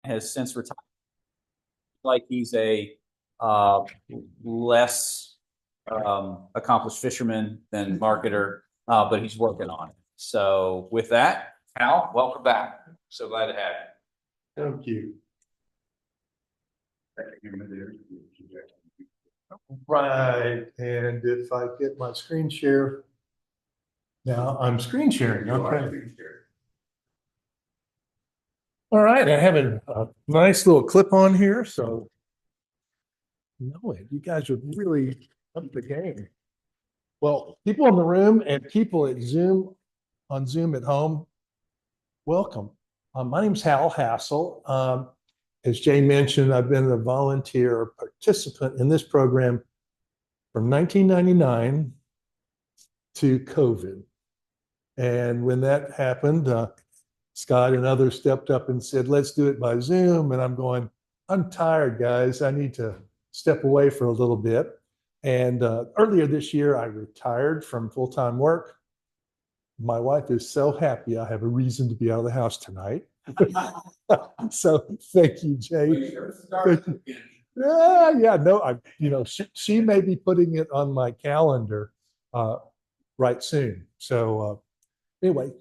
has since retired. Like he's a uh, less accomplished fisherman than marketer, but he's working on it. So with that, Al, welcome back. So glad to have Thank you. Right, and if I get my screen share, now I'm screen sharing, okay. All right, I have a nice little clip on here, so know it. You guys are really up the game. Well, people in the room and people at Zoom, on Zoom at home, welcome. My name's Hal Hassall. As Jay mentioned, I've been a volunteer participant in this program from 1999 to COVID. And when that happened, Scott and others stepped up and said, let's do it by Zoom. And I'm going, I'm tired, guys. I need to step away for a little bit. And earlier this year, I retired from full-time work. My wife is so happy I have a reason to be out of the house tonight. So thank you, Jay. Yeah, no, she may be putting it on my calendar right soon. So anyway,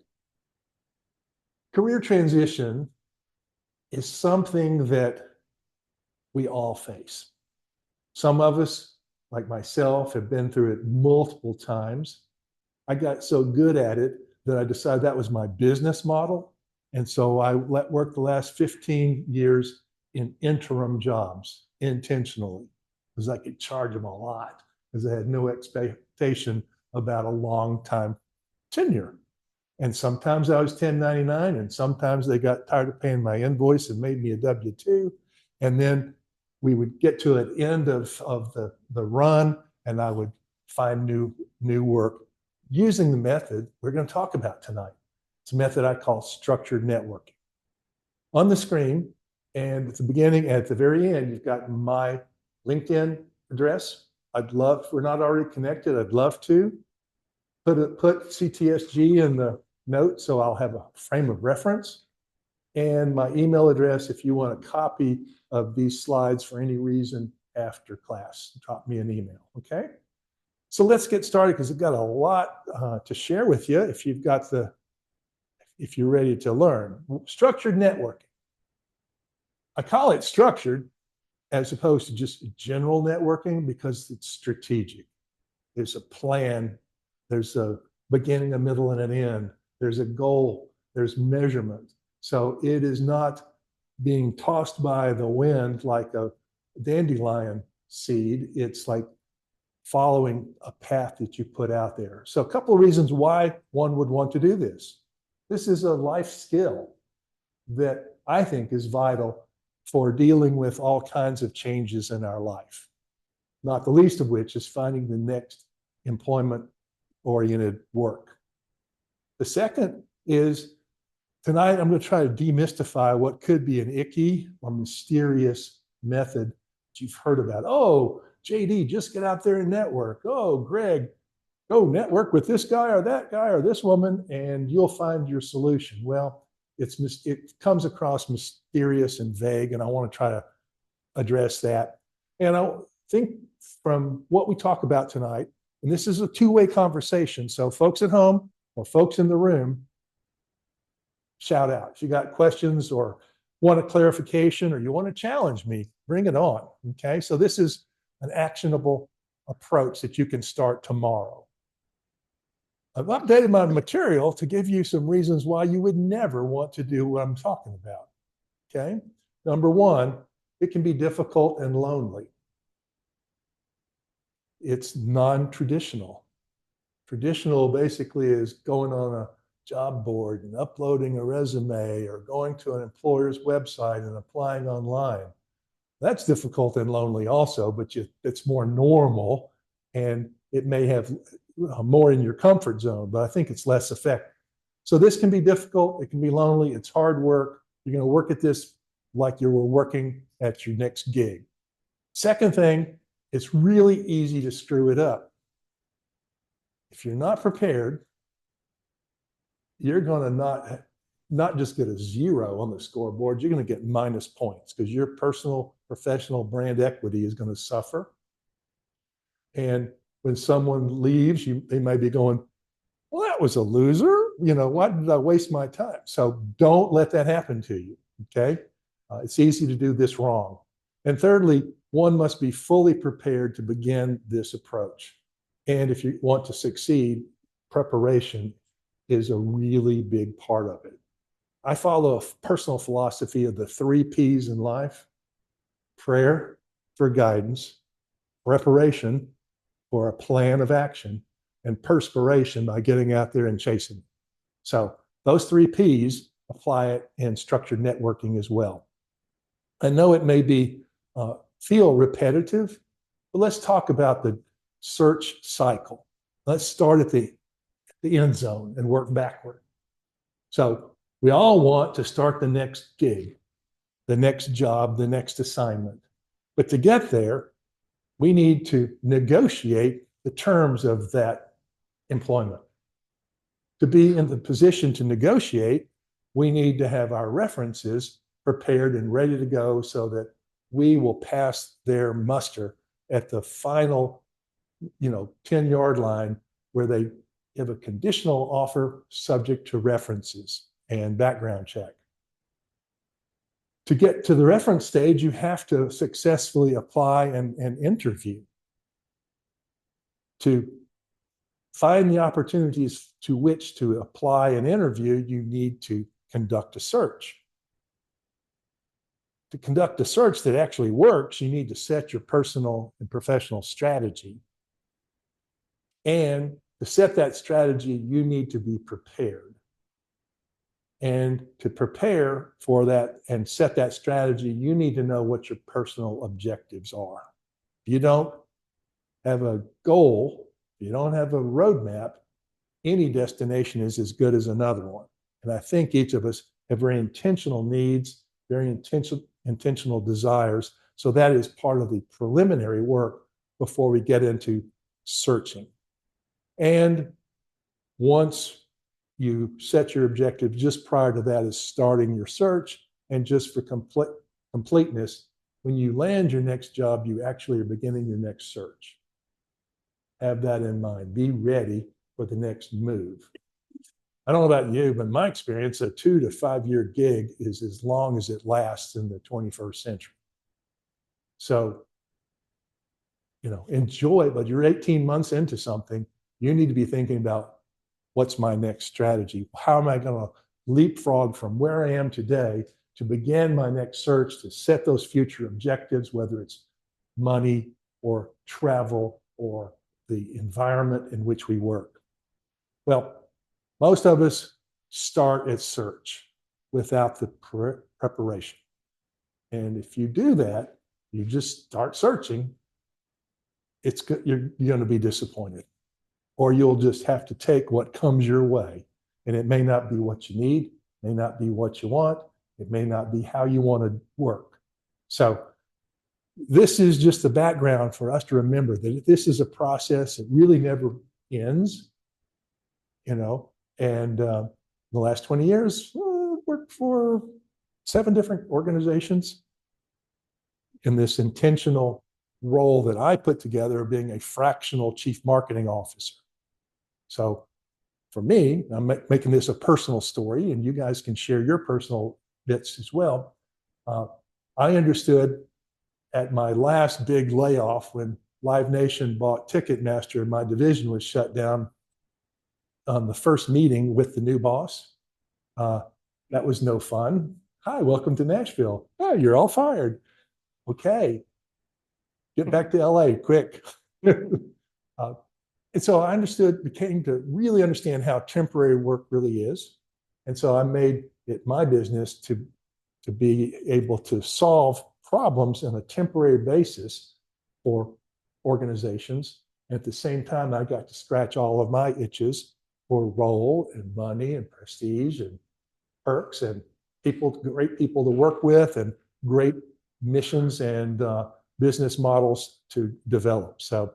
career transition is something that we all face. Some of us, like myself, have been through it multiple times. I got so good at it that I decided that was my business model. And so I worked the last 15 years in interim jobs intentionally because I could charge them a lot because I had no expectation about a long time tenure. And sometimes I was 1099 and sometimes they got tired of paying my invoice and made me a W-2. And then we would get to an end of the run and I would find new work using the method we're going to talk about tonight. It's a method I call structured networking. On the screen and at the beginning and at the very end, you've got my LinkedIn address. I'd love, if we're not already connected, I'd love to put CTSG in the note so I'll have a frame of reference. And my email address if you want a copy of these slides for any reason after class, drop me an email, okay? So let's get started because I've got a lot to share with you if you're ready to learn. Structured networking. I call it structured as opposed to just general networking because it's strategic. There's a plan, there's a beginning, a middle, and an end. There's a goal, there's measurement. So it is not being tossed by the wind like a dandelion seed. It's like following a path that you put out there. So a couple of reasons why one would want to do this. This is a life skill that I think is vital for dealing with all kinds of changes in our life, not the least of which is finding the next employment-oriented work. The second is tonight I'm going to try to demystify what could be an icky or mysterious method that you've heard about. Oh, JD, just get out there and network. Oh, Greg, go network with this guy or this woman, and you'll find your solution. Well, it comes across mysterious and vague, and I want to try to address that. And I think from what we talk about tonight, and this is a two-way conversation, so folks at home or folks in the room, shout out. If you got questions or want a clarification or you want to challenge me, bring it on, okay? So this is an actionable approach that you can start tomorrow. I've updated my material to give you some reasons why you would never want to do what I'm talking about, okay? Number one, it can be difficult and lonely. It's non-traditional. Traditional basically is going on a job board and uploading a resume or going to an employer's website and applying online. That's difficult and lonely also, but it's more normal and it may have more in your comfort zone, but I think it's less effective. So this can be difficult. It can be lonely. It's hard work. You're going to work at this like you were working at your next gig. Second thing, it's really easy to screw it up. If you're not prepared, you're going to not not just get a 0 on the scoreboard, you're going to get minus points because your personal, professional brand equity is going to suffer. And when someone leaves, they may be going, well, that was a loser. Why did I waste my time? So don't let that happen to you. Okay. It's easy to do this wrong. And thirdly, one must be fully prepared to begin this approach. And if you want to succeed, preparation is a really big part of it. I follow a personal philosophy of the 3 P's in life: prayer for guidance, preparation for a plan of action, and perspiration by getting out there and chasing. So those 3 P's, apply it in structured networking as well. I know it may feel repetitive, but let's talk about the search cycle. Let's start at the end zone and work backward. So we all want to start the next gig, the next job, the next assignment. But to get there, we need to negotiate the terms of that employment. To be in the position to negotiate, we need to have our references prepared and ready to go so that we will pass their muster at the final 10-yard line where they have a conditional offer subject to references and background check. To get to the reference stage, you have to successfully apply and interview. To find the opportunities to which to apply and interview, you need to conduct a search. To conduct a search that actually works, you need to set your personal and professional strategy. And to set that strategy, you need to be prepared. And to prepare for that and set that strategy, you need to know what your personal objectives are. If you don't have a goal, if you don't have a roadmap, any destination is as good as another one. And I think each of us have very intentional needs, very intentional desires. So that is part of the preliminary work before we get into searching. And once you set your objective, just prior to that is starting your search. And just for completeness, when you land your next job, you actually are beginning your next search. Have that in mind. Be ready for the next move. I don't know about you, but in my experience, a 2 to 5 year gig is as long as it lasts in the 21st century. So, enjoy it, but you're 18 months into something. You need to be thinking about, what's my next strategy? How am I going to leapfrog from where I am today to begin my next search, to set those future objectives, whether it's money or travel or the environment in which we work? Well, most of us start at search without the preparation. And if you do that, you just start searching, you're going to be disappointed. Or you'll just have to take what comes your way. And it may not be what you need, may not be what you want, it may not be how you want to work. So this is just the background for us to remember that this is a process that really never ends, and the last 20 years, worked for 7 different organizations in this intentional role that I put together of being a fractional chief marketing officer. So for me, I'm making this a personal story, and you guys can share your personal bits as well. I understood at my last big layoff when Live Nation bought Ticketmaster and my division was shut down on the first meeting with the new boss. That was no fun. Hi, welcome to Nashville. Oh, you're all fired. Okay, get back to LA quick. And so I became to really understand how temporary work really is. And so I made it my business to be able to solve problems on a temporary basis for organizations. And at the same time, I got to scratch all of my itches for role and money and prestige and perks and great people to work with and great missions and business models to develop. So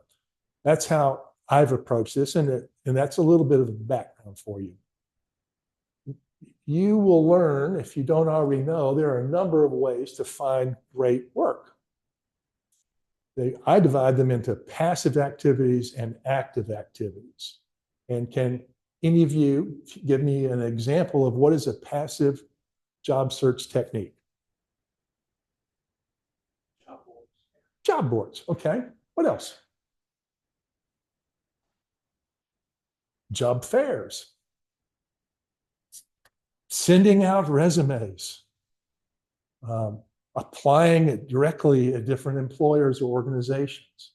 that's how I've approached this, and that's a little bit of a background for you. you will learn, if you don't already know, there are a number of ways to find great work. I divide them into passive activities and active activities. And can any of you give me an example of what is a passive job search technique? Job boards. Okay. What else? Job fairs. Sending out resumes. Applying directly at different employers or organizations.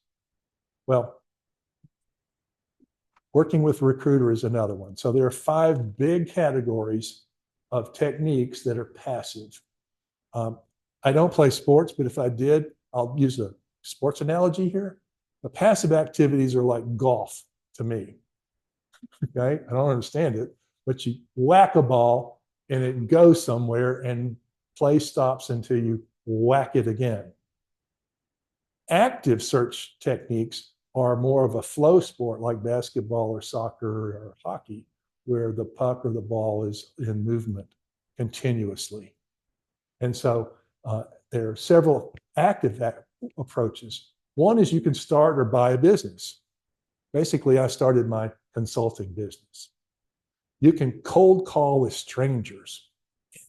Well, working with a recruiter is another one. So there are 5 big categories of techniques that are passive. I don't play sports, but if I did, I'll use a sports analogy here. The passive activities are like golf to me. Okay, I don't understand it, but you whack a ball and it goes somewhere and play stops until you whack it again. Active search techniques are more of a flow sport like basketball or soccer or hockey, where the puck or the ball is in movement continuously. And so there are several active approaches. One is you can start or buy a business. Basically, I started my consulting business. You can cold call with strangers.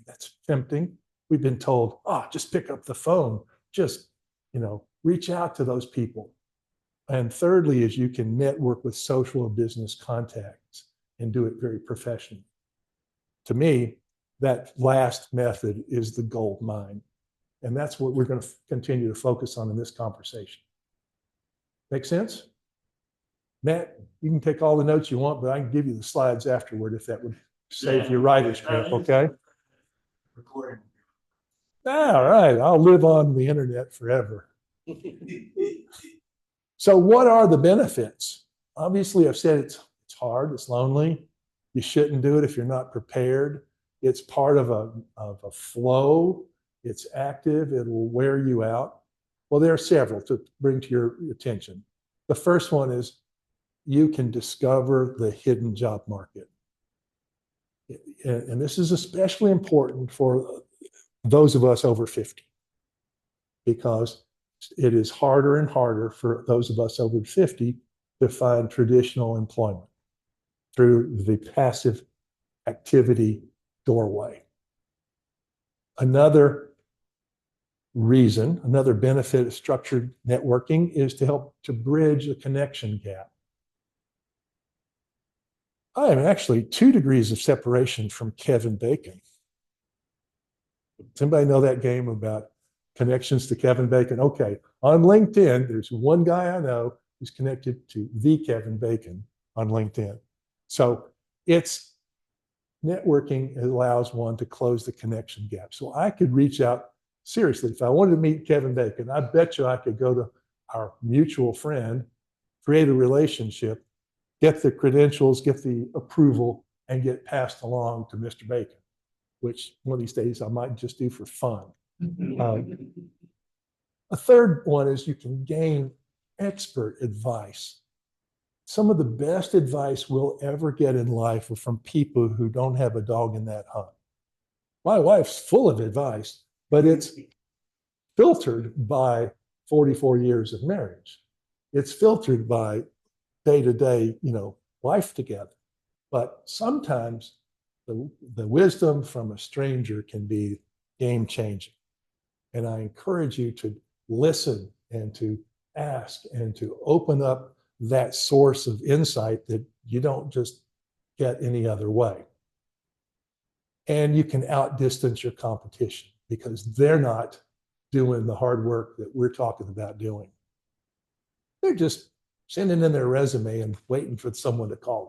That's tempting. We've been told, just pick up the phone, just, reach out to those people. And thirdly is you can network with social or business contacts and do it very professionally. To me, that last method is the gold mine. And that's what we're going to continue to focus on in this conversation. Make sense? Matt, you can take all the notes you want, but I can give you the slides afterward if that would save your writer's cramp, okay? Recording. All right, I'll live on the internet forever. So what are the benefits? Obviously, I've said it's hard, it's lonely. You shouldn't do it if you're not prepared. It's part of a flow. It's active. It will wear you out. Well, there are several to bring to your attention. The first one is you can discover the hidden job market. And this is especially important for those of us over 50, because it is harder and harder for those of us over 50 to find traditional employment through the passive activity doorway. Another reason, another benefit of structured networking is to help to bridge a connection gap. I am actually 2 degrees of separation from Kevin Bacon. Does anybody know that game about connections to Kevin Bacon? Okay, on LinkedIn, there's one guy I know who's connected to the Kevin Bacon on LinkedIn. So it's networking allows one to close the connection gap. So I could reach out seriously. If I wanted to meet Kevin Bacon, I bet you I could go to our mutual friend, create a relationship, get the credentials, get the approval, and get passed along to Mr. Bacon, which one of these days I might just do for fun. A third one is you can gain expert advice. Some of the best advice we'll ever get in life are from people who don't have a dog in that hunt. My wife's full of advice, but it's filtered by 44 years of marriage. It's filtered by day-to-day, life together. But sometimes the wisdom from a stranger can be game-changing. And I encourage you to listen and to ask and to open up that source of insight that you don't just get any other way. And you can outdistance your competition because they're not doing the hard work that we're talking about doing. They're just sending in their resume and waiting for someone to call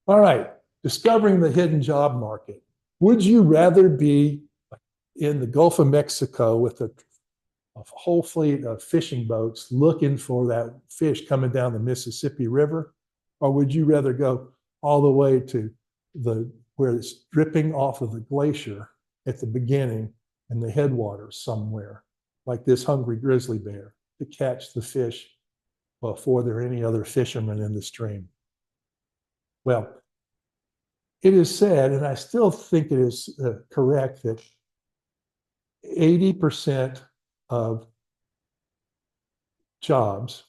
them. All right, discovering the hidden job market. Would you rather be in the Gulf of Mexico with a whole fleet of fishing boats looking for that fish coming down the Mississippi River? Or would you rather go all the way to where it's dripping off of the glacier at the beginning and the headwaters somewhere, like this hungry grizzly bear, to catch the fish before there are any other fishermen in the stream? Well, it is said, and I still think it is correct, that 80% of jobs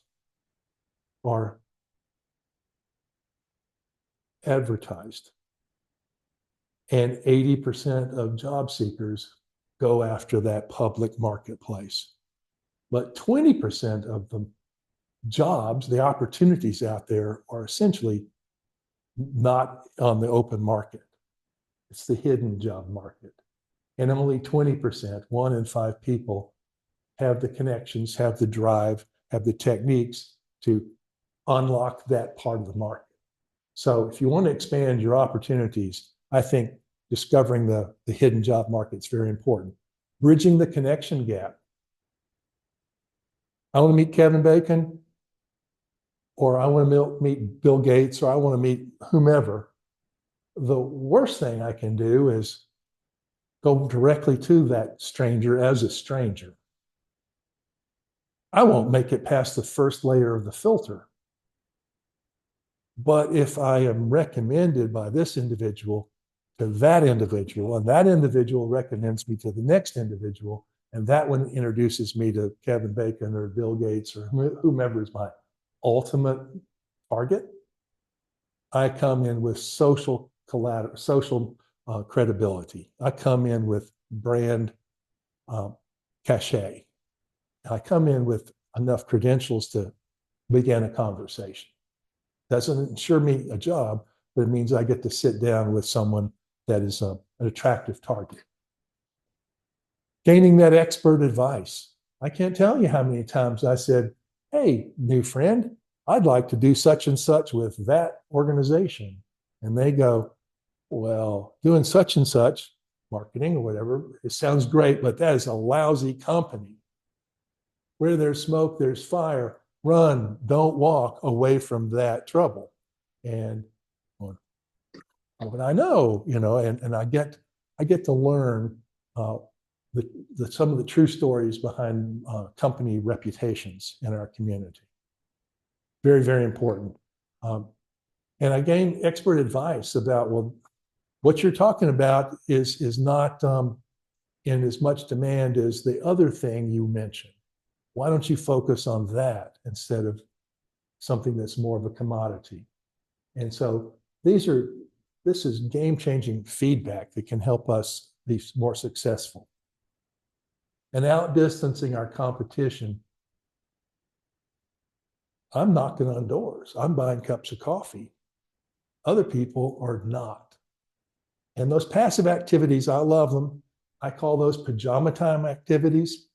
are advertised, and 80% of job seekers go after that public marketplace. But 20% of the jobs, the opportunities out there, are essentially not on the open market. It's the hidden job market. And only 20%, 1 in 5 people, have the connections, have the drive, have the techniques to unlock that part of the market. So if you want to expand your opportunities, I think discovering the hidden job market is very important. Bridging the connection gap. I want to meet Kevin Bacon, or I want to meet Bill Gates, or I want to meet whomever. The worst thing I can do is go directly to that stranger as a stranger. I won't make it past the first layer of the filter. But if I am recommended by this individual to that individual, and that individual recommends me to the next individual, and that one introduces me to Kevin Bacon or Bill Gates or whomever is my ultimate target, I come in with social collateral, social credibility. I come in with brand cachet. I come in with enough credentials to begin a conversation. Doesn't ensure me a job, but it means I get to sit down with someone that is an attractive target. Gaining that expert advice. I can't tell you how many times I said, hey, new friend, I'd like to do such and such with that organization. And they go, well, doing such and such, marketing or whatever, it sounds great, but that is a lousy company. Where there's smoke, there's fire. Run, don't walk away from that trouble. And but I know, and I get to learn some of the true stories behind company reputations in our community. Very, very important. And I gain expert advice about, well, what you're talking about is not in as much demand as the other thing you mentioned. Why don't you focus on that instead of something that's more of a commodity? And so this is game-changing feedback that can help us be more successful. And outdistancing our competition, I'm knocking on doors. I'm buying cups of coffee. Other people are not. And those passive activities, I love them. I call those pajama time activities.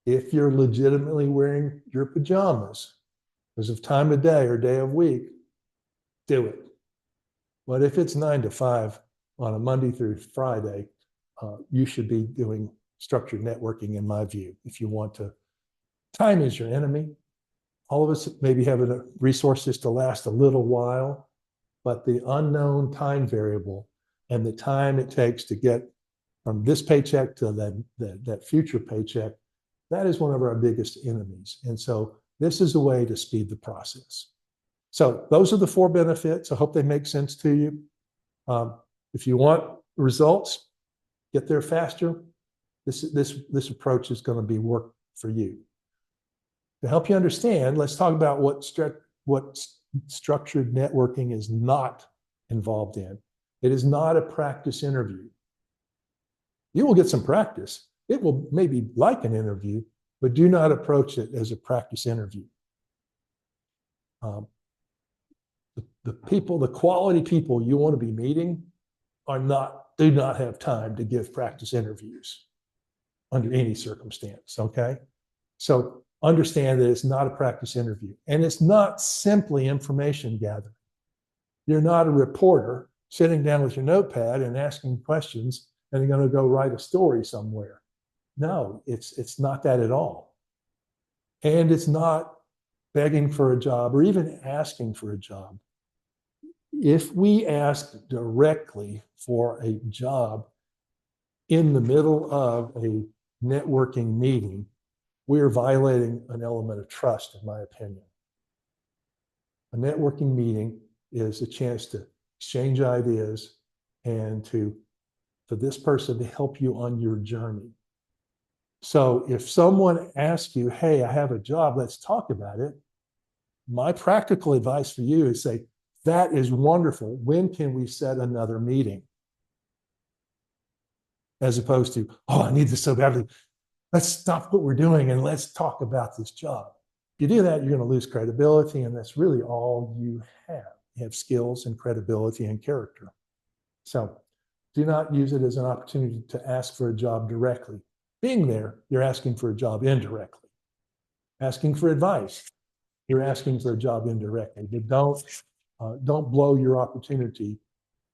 If you're legitimately wearing your pajamas because of time of day or day of week, do it. But if it's 9 to 5 on a Monday through Friday, you should be doing structured networking, in my view, if you want to. Time is your enemy. All of us maybe have resources to last a little while, but the unknown time variable and the time it takes to get from this paycheck to that future paycheck, that is one of our biggest enemies. And so this is a way to speed the process. So those are the 4 benefits. I hope they make sense to you. If you want results, get there faster. This approach is going to be work for you. To help you understand, let's talk about what structured networking is not involved in. It is not a practice interview. You will get some practice. It will maybe like an interview, but do not approach it as a practice interview. The quality people you want to be meeting do not have time to give practice interviews under any circumstance, okay? So understand that it's not a practice interview, and it's not simply information gathering. You're not a reporter sitting down with your notepad and asking questions and you're going to go write a story somewhere. No, it's not that at all. And it's not begging for a job or even asking for a job. If we ask directly for a job in the middle of a networking meeting, we are violating an element of trust, in my opinion. A networking meeting is a chance to exchange ideas and for this person to help you on your journey. So if someone asks you, hey, I have a job, let's talk about it. My practical advice for you is say, that is wonderful. When can we set another meeting? As opposed to, oh, I need this so badly. Let's stop what we're doing and let's talk about this job. If you do that, you're going to lose credibility, and that's really all you have. You have skills and credibility and character. So do not use it as an opportunity to ask for a job directly. Being there, you're asking for a job indirectly. Asking for advice, you're asking for a job indirectly. But don't blow your opportunity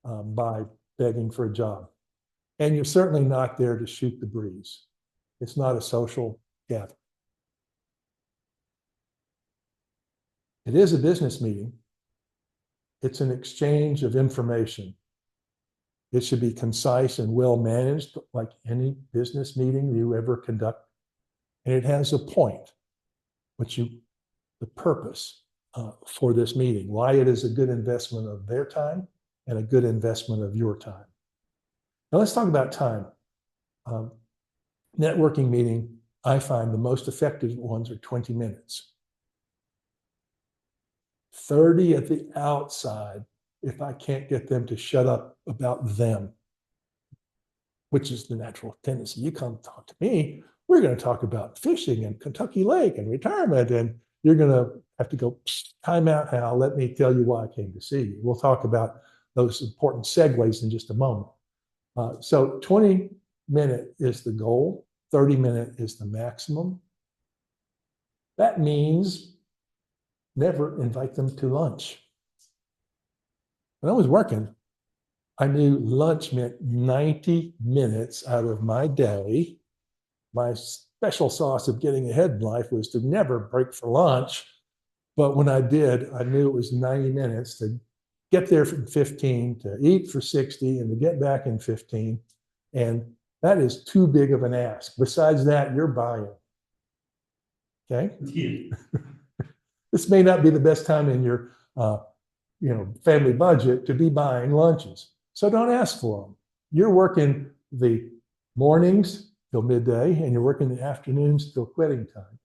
by begging for a job. And you're certainly not there to shoot the breeze. It's not a social gathering. It is a business meeting. It's an exchange of information. It should be concise and well managed, like any business meeting you ever conduct. And it has a point, the purpose for this meeting, why it is a good investment of their time and a good investment of your time. Now let's talk about time. Networking meeting, I find the most effective ones are 20 minutes. 30 at the outside if I can't get them to shut up about them, which is the natural tendency. You come talk to me, we're going to talk about fishing and Kentucky Lake and retirement, and you're going to have to go, time out, Hal, let me tell you why I came to see you. We'll talk about those important segues in just a moment. So 20-minute is the goal, 30-minute is the maximum. That means never invite them to lunch. When I was working, I knew lunch meant 90 minutes out of my day. My special sauce of getting ahead in life was to never break for lunch. But when I did, I knew it was 90 minutes to get there for 15, to eat for 60, and to get back in 15. And that is too big of an ask. Besides that, you're buying. Okay? Yeah. This may not be the best time in your family budget to be buying lunches. So don't ask for them. You're working the mornings till midday, and you're working the afternoons till quitting time,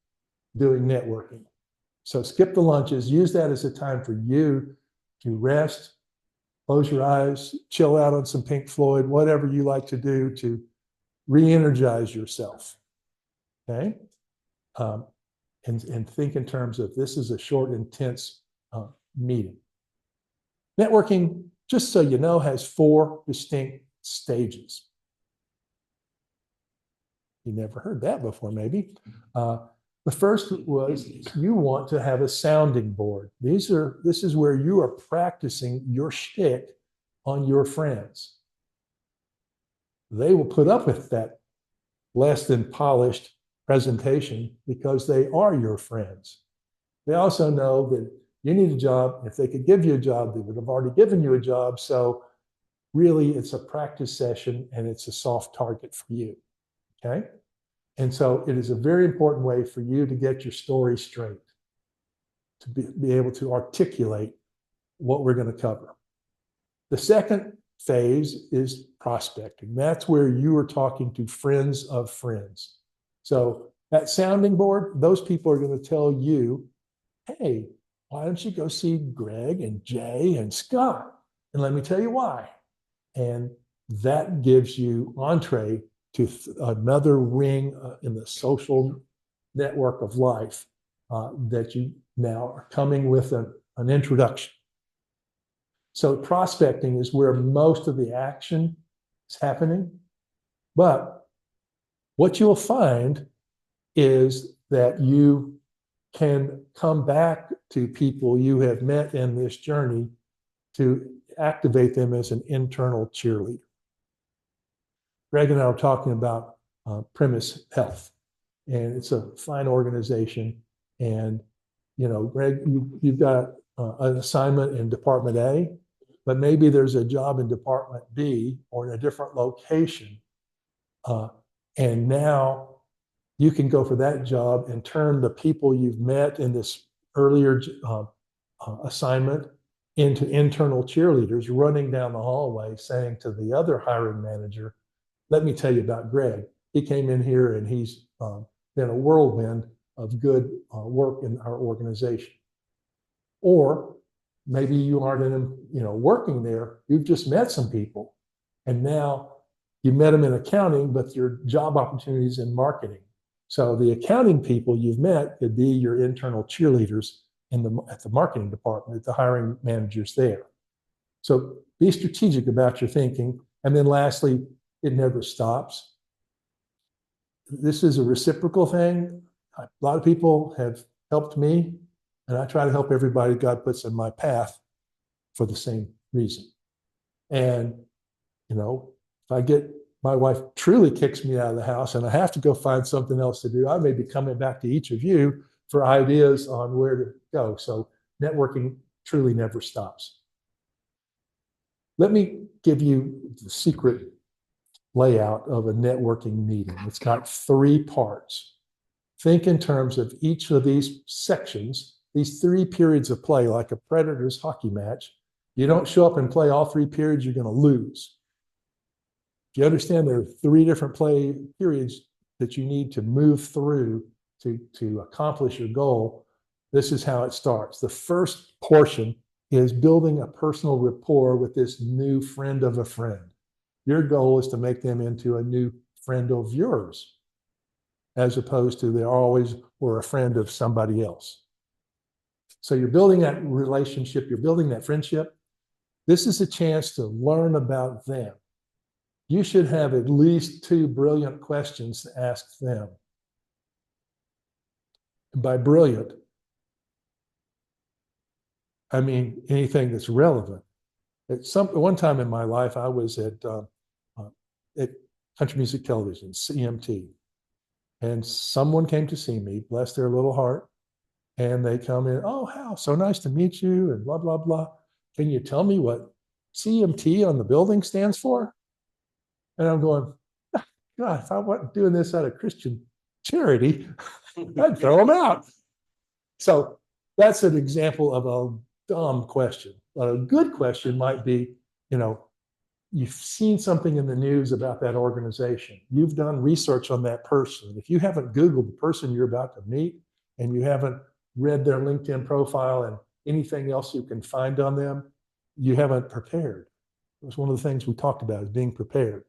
doing networking. So skip the lunches. Use that as a time for you to rest, close your eyes, chill out on some Pink Floyd, whatever you like to do to re-energize yourself. Okay? And think in terms of this is a short, intense meeting. Networking, just so you know, has 4 distinct stages. You never heard that before, maybe. The first was you want to have a sounding board. This is where you are practicing your shtick on your friends. They will put up with that less than polished presentation because they are your friends. They also know that you need a job. If they could give you a job, they would have already given you a job. So really, it's a practice session and it's a soft target for you. Okay? And so it is a very important way for you to get your story straight, to be able to articulate what we're going to cover. The second phase is prospecting. That's where you are talking to friends of friends. So that sounding board, those people are going to tell you, hey, why don't you go see Greg and Jay and Scott? And let me tell you why. And that gives you entree to another ring in the social network of life that you now are coming with an introduction. So prospecting is where most of the action is happening. But what you'll find is that you can come back to people you have met in this journey to activate them as an internal cheerleader. Greg and I were talking about Premise Health, and it's a fine organization. And, Greg, you've got an assignment in Department A, but maybe there's a job in Department B or in a different location. And now you can go for that job and turn the people you've met in this earlier assignment into internal cheerleaders running down the hallway saying to the other hiring manager, let me tell you about Greg. He came in here and he's been a whirlwind of good work in our organization. Or maybe you aren't working there, you've just met some people and now you met them in accounting, but your job opportunities in marketing. So the accounting people you've met could be your internal cheerleaders at the marketing department, at the hiring managers there. So be strategic about your thinking. And then lastly, it never stops. This is a reciprocal thing. A lot of people have helped me, and I try to help everybody God puts in my path for the same reason. And, if I get, my wife truly kicks me out of the house and I have to go find something else to do, I may be coming back to each of you for ideas on where to go. So networking truly never stops. Let me give you the secret layout of a networking meeting. It's got 3 parts. Think in terms of each of these sections, these 3 periods of play, like a Predators hockey match. You don't show up and play all 3 periods, you're going to lose. If you understand there are 3 different play periods that you need to move through to accomplish your goal, this is how it starts. The first portion is building a personal rapport with this new friend of a friend. Your goal is to make them into a new friend of yours, as opposed to they always were a friend of somebody else. So you're building that relationship, you're building that friendship. This is a chance to learn about them. You should have at least 2 brilliant questions to ask them. And by brilliant, I mean anything that's relevant. At one time in my life, I was at Country Music Television, CMT, and someone came to see me, bless their little heart, and they come in, oh, Hal, so nice to meet you, and blah, blah, blah. Can you tell me what CMT on the building stands for? And I'm going, God, if I wasn't doing this out of Christian charity, I'd throw them out. So that's an example of a dumb question. A good question might be, you've seen something in the news about that organization. You've done research on that person. If you haven't Googled the person you're about to meet and you haven't read their LinkedIn profile and anything else you can find on them, you haven't prepared. It was one of the things we talked about, is being prepared.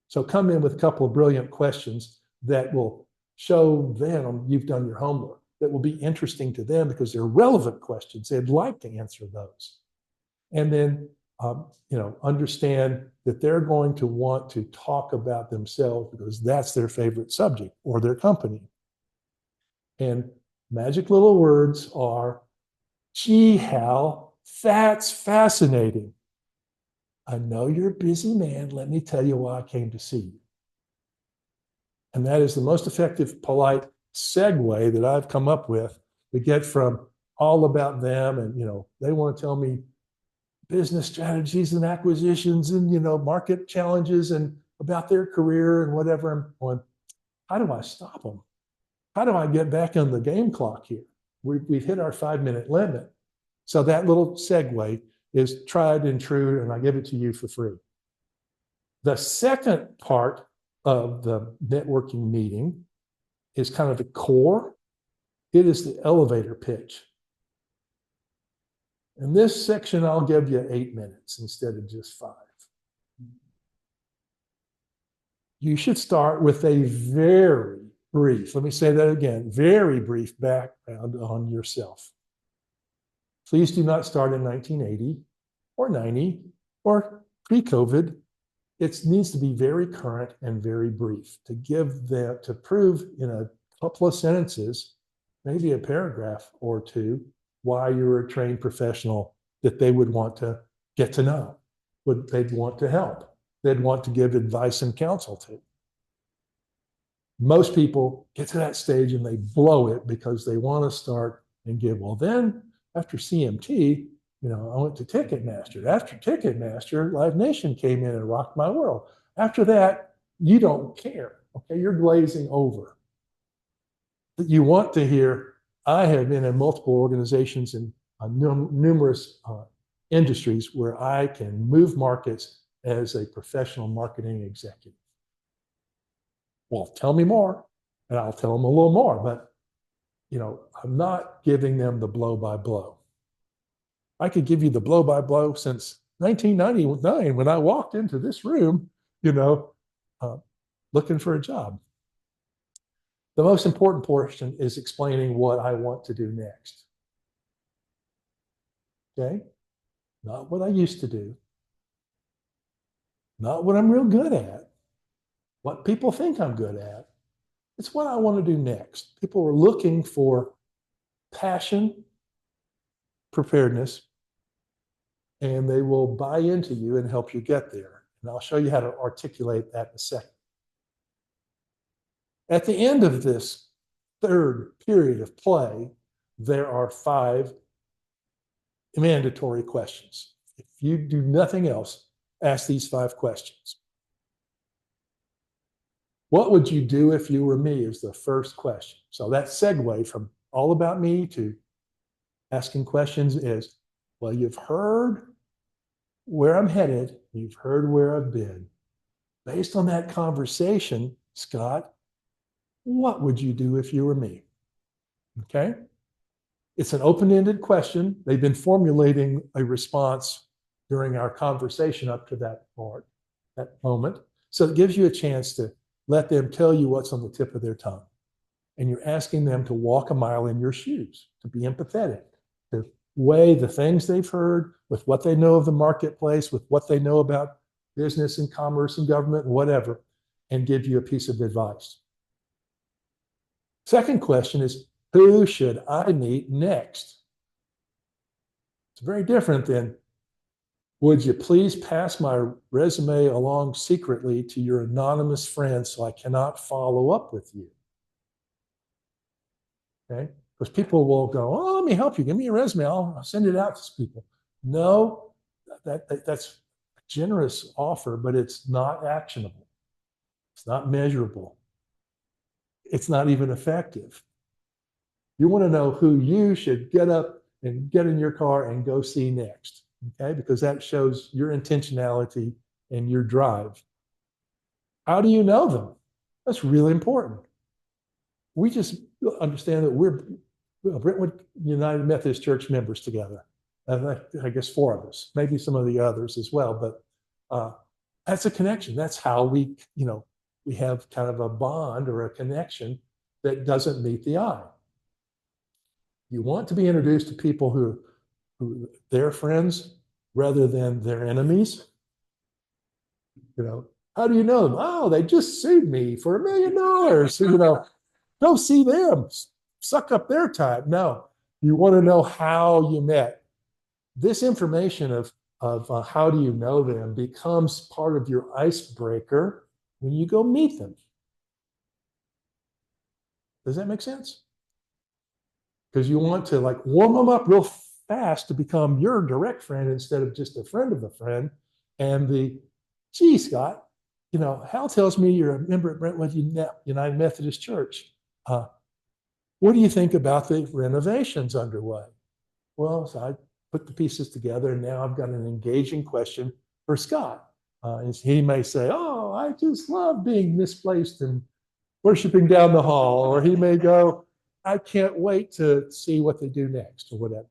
So come in with a couple of brilliant questions that will show them you've done your homework, that will be interesting to them because they're relevant questions. They'd like to answer those. And then, understand that they're going to want to talk about themselves because that's their favorite subject or their company. And magic little words are, gee, Hal, that's fascinating. I know you're a busy man. Let me tell you why I came to see you. And that is the most effective, polite segue that I've come up with to get from all about them. And, they want to tell me business strategies and acquisitions and, market challenges and about their career and whatever. I'm going, how do I stop them? How do I get back on the game clock here? We've hit our 5-minute limit. So that little segue is tried and true, and I give it to you for free. The second part of the networking meeting is kind of the core. It is the elevator pitch. In this section, I'll give you 8 minutes instead of just 5. You should start with a very brief, let me say that again, very brief background on yourself. Please do not start in 1980 or 90 or pre-COVID. It needs to be very current and very brief to prove in a couple of sentences, maybe a paragraph or 2, why you're a trained professional that they would want to get to know, they'd want to help, they'd want to give advice and counsel to. Most people get to that stage and they blow it because they want to start and give. Well, then after CMT, I went to Ticketmaster. After Ticketmaster, Live Nation came in and rocked my world. After that, you don't care. Okay, you're glazing over. You want to hear, I have been in multiple organizations and numerous industries where I can move markets as a professional marketing executive. Well, tell me more, and I'll tell them a little more, but I'm not giving them the blow by blow. I could give you the blow by blow since 1999 when I walked into this room, uh, looking for a job. The most important portion is explaining what I want to do next. Okay? Not what I used to do, not what I'm real good at, what people think I'm good at. It's what I want to do next. People are looking for passion, preparedness, and they will buy into you and help you get there. And I'll show you how to articulate that in a second. At the end of this third period of play, there are 5 mandatory questions. If you do nothing else, ask these 5 questions. What would you do if you were me is the first question. So that segue from all about me to asking questions is, well, you've heard where I'm headed. You've heard where I've been. Based on that conversation, Scott, what would you do if you were me? Okay? It's an open-ended question. They've been formulating a response during our conversation up to that moment. So it gives you a chance to let them tell you what's on the tip of their tongue. And you're asking them to walk a mile in your shoes, to be empathetic, to weigh the things they've heard with what they know of the marketplace, with what they know about business and commerce and government and whatever, and give you a piece of advice. Second question is, who should I meet next? It's very different than, would you please pass my resume along secretly to your anonymous friends so I cannot follow up with you? Okay? Because people will go, oh, let me help you. Give me your resume. I'll send it out to people. No, that's a generous offer, but it's not actionable. It's not measurable. It's not even effective. You want to know who you should get up and get in your car and go see next, okay? Because that shows your intentionality and your drive. How do you know them? That's really important. We just understand that we're Brentwood United Methodist Church members together. I guess 4 of us, maybe some of the others as well, but that's a connection. That's how we have kind of a bond or a connection that doesn't meet the eye. You want to be introduced to people who they're friends rather than their enemies. How do you know them? Oh, they just sued me for $1 million. Go see them. Suck up their time. No, you want to know how you met. This information of how do you know them becomes part of your icebreaker when you go meet them. Does that make sense? Because you want to warm them up real fast to become your direct friend instead of just a friend of a friend. And gee, Scott, Hal tells me you're a member at Brentwood United Methodist Church. What do you think about the renovations underway? Well, so I put the pieces together, and now I've got an engaging question for Scott. He may say, oh, I just love being misplaced and worshiping down the hall. Or he may go, I can't wait to see what they do next, or whatever.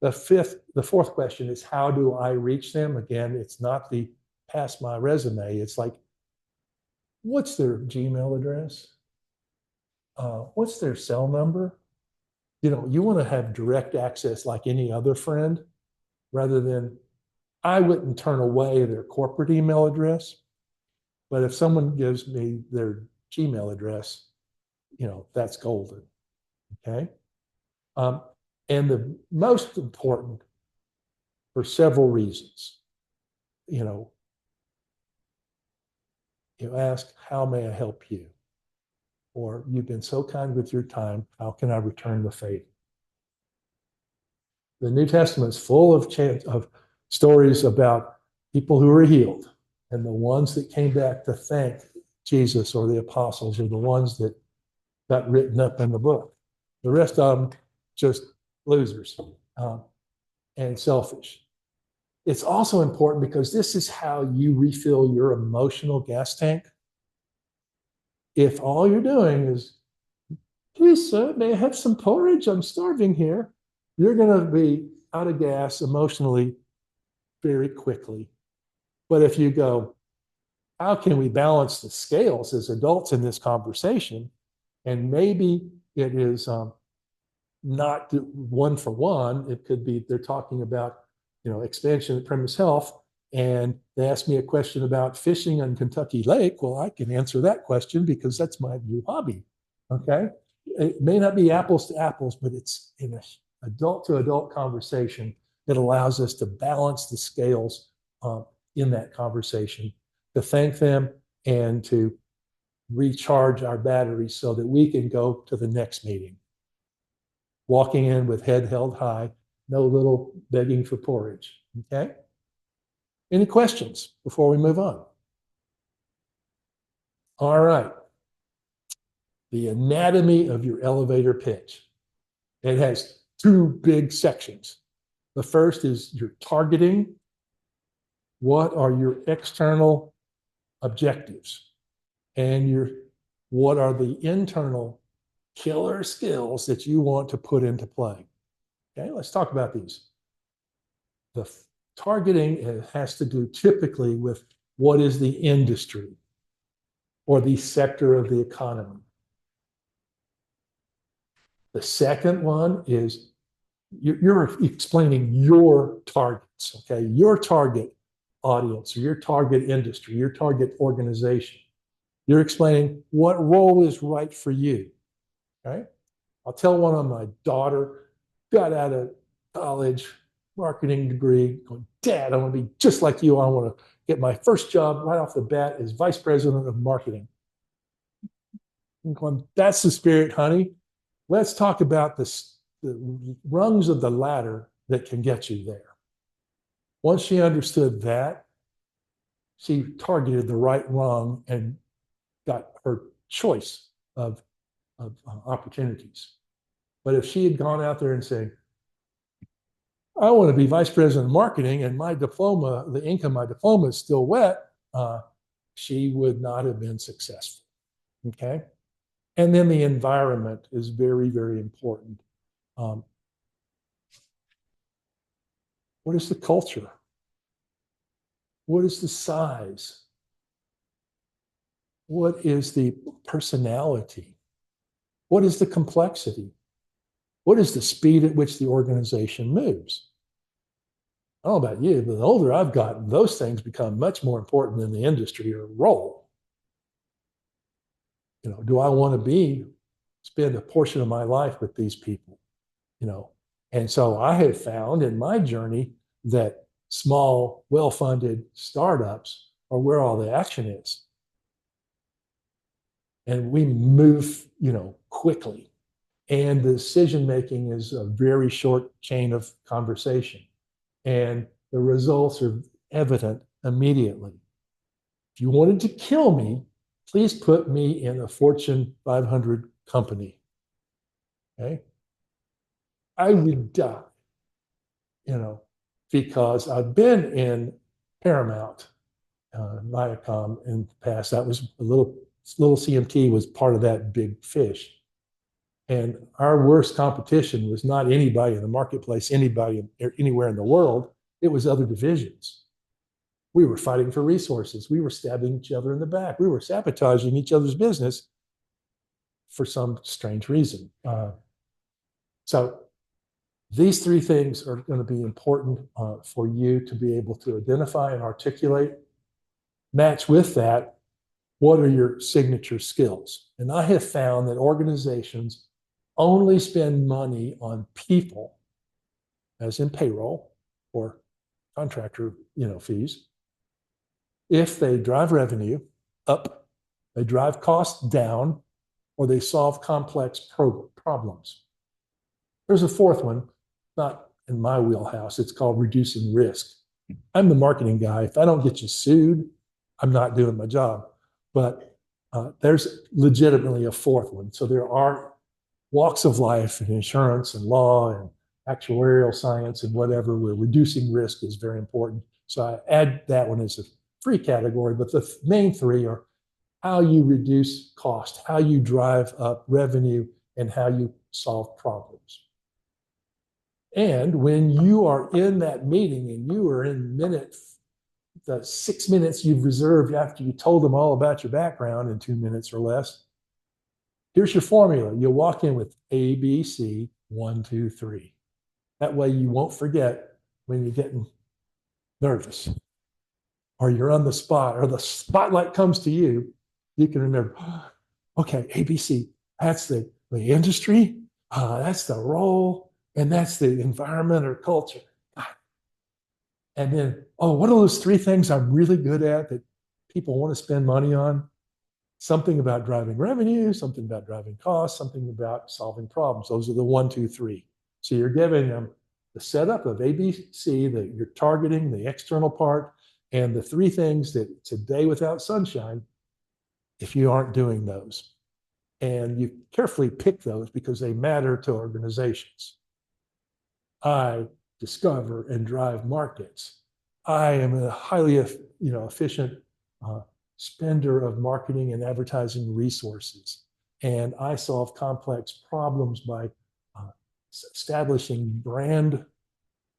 The fourth question is, how do I reach them? Again, it's not the pass my resume. It's like, what's their Gmail address? What's their cell number? You want to have direct access like any other friend, rather than, I wouldn't turn away their corporate email address, but if someone gives me their Gmail address, that's golden. Okay. And the most important, for several reasons, you ask, how may I help you? Or, you've been so kind with your time, how can I return the favor? The New Testament is full of stories about people who were healed, and the ones that came back to thank Jesus or the apostles are the ones that got written up in the book. The rest of them, just losers and selfish. It's also important because this is how you refill your emotional gas tank. If all you're doing is, please, sir, may I have some porridge? I'm starving here. You're going to be out of gas emotionally very quickly. But if you go, how can we balance the scales as adults in this conversation? And maybe it is not one for one. It could be they're talking about, expansion of premise health, and they ask me a question about fishing on Kentucky Lake. Well, I can answer that question because that's my new hobby. Okay, it may not be apples to apples, but it's in an adult to adult conversation that allows us to balance the scales in that conversation, to thank them and to recharge our batteries so that we can go to the next meeting. Walking in with head held high, no little begging for porridge. Okay? Any questions before we move on? All right. The anatomy of your elevator pitch. It has two big sections. The first is your targeting. What are your external objectives? And what are the internal killer skills that you want to put into play? Okay, let's talk about these. The targeting has to do typically with what is the industry or the sector of the economy. The second one is you're explaining your targets, okay? Your target audience, or your target industry, your target organization. You're explaining what role is right for you, okay? I'll tell one of my daughter, got out of college, marketing degree, going, Dad, I want to be just like you. I want to get my first job right off the bat as vice president of marketing. I'm going, that's the spirit, honey. Let's talk about the rungs of the ladder that can get you there. Once she understood that, she targeted the right rung and got her choice of opportunities. But if she had gone out there and said, I want to be vice president of marketing and my diploma, the ink of my diploma is still wet, she would not have been successful. Okay. And then the environment is very, very important. What is the culture? What is the size? What is the personality? What is the complexity? What is the speed at which the organization moves? I don't know about you, but the older I've gotten, those things become much more important than the industry or role. Do I want to spend a portion of my life with these people? And so I have found in my journey that small, well-funded startups are where all the action is. And we move, quickly. And the decision-making is a very short chain of conversation. And the results are evident immediately. If you wanted to kill me, please put me in a Fortune 500 company. Okay? I would die, because I've been in Paramount, Viacom in the past. That was a little CMT was part of that big fish. And our worst competition was not anybody in the marketplace, anybody anywhere in the world. It was other divisions. We were fighting for resources. We were stabbing each other in the back. We were sabotaging each other's business for some strange reason. So these three things are going to be important for you to be able to identify and articulate. Match with that, what are your signature skills? And I have found that organizations only spend money on people, as in payroll or contractor, fees, if they drive revenue up, they drive costs down, or they solve complex problems. There's a fourth one, not in my wheelhouse. It's called reducing risk. I'm the marketing guy. If I don't get you sued, I'm not doing my job. But there's legitimately a fourth one. So there are walks of life and insurance and law and actuarial science and whatever, where reducing risk is very important. So I add that one as a free category, but the main three are how you reduce cost, how you drive up revenue, and how you solve problems. And when you are in that meeting and you are in the 6 minutes you've reserved after you told them all about your background in 2 minutes or less, here's your formula. You'll walk in with A, B, C, 1, 2, 3. That way you won't forget when you're getting nervous or you're on the spot or the spotlight comes to you. You can remember, okay, ABC, that's the industry, that's the role, and that's the environment or culture. And then, oh, what are those three things I'm really good at that people want to spend money on? Something about driving revenue, something about driving costs, something about solving problems. Those are the 1, 2, 3. So you're giving them the setup of ABC, that you're targeting the external part, and the three things that it's a day without sunshine if you aren't doing those. And you carefully pick those because they matter to organizations. I discover and drive markets. I am a highly efficient spender of marketing and advertising resources. And I solve complex problems by establishing brand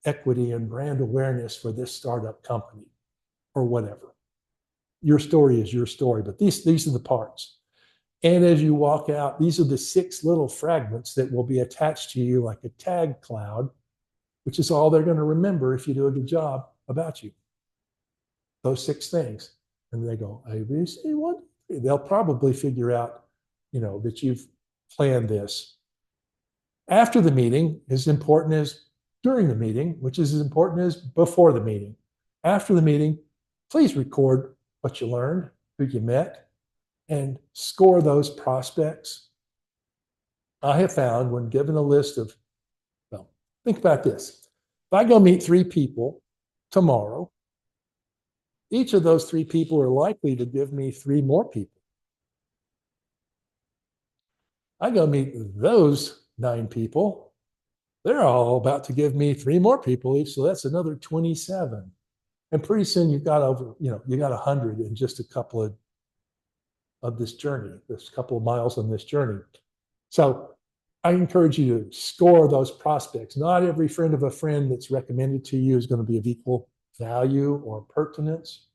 equity and brand awareness for this startup company or whatever. Your story is your story, but these are the parts. And as you walk out, these are the 6 little fragments that will be attached to you like a tag cloud, which is all they're going to remember if you do a good job about you. Those 6 things. And they go, A, B, C, 1, 3. They'll probably figure out, that you've planned this. After the meeting is as important as during the meeting, which is as important as before the meeting. After the meeting, please record what you learned, who you met, and score those prospects. I have found when given a list of, well, think about this. If I go meet 3 people tomorrow, each of those 3 people are likely to give me 3 more people. I go meet those 9 people. They're all about to give me 3 more people each. So that's another 27. And pretty soon you've got you got 100 in just a couple of this journey, this couple of miles on this journey. So I encourage you to score those prospects. Not every friend of a friend that's recommended to you is going to be of equal value or pertinence.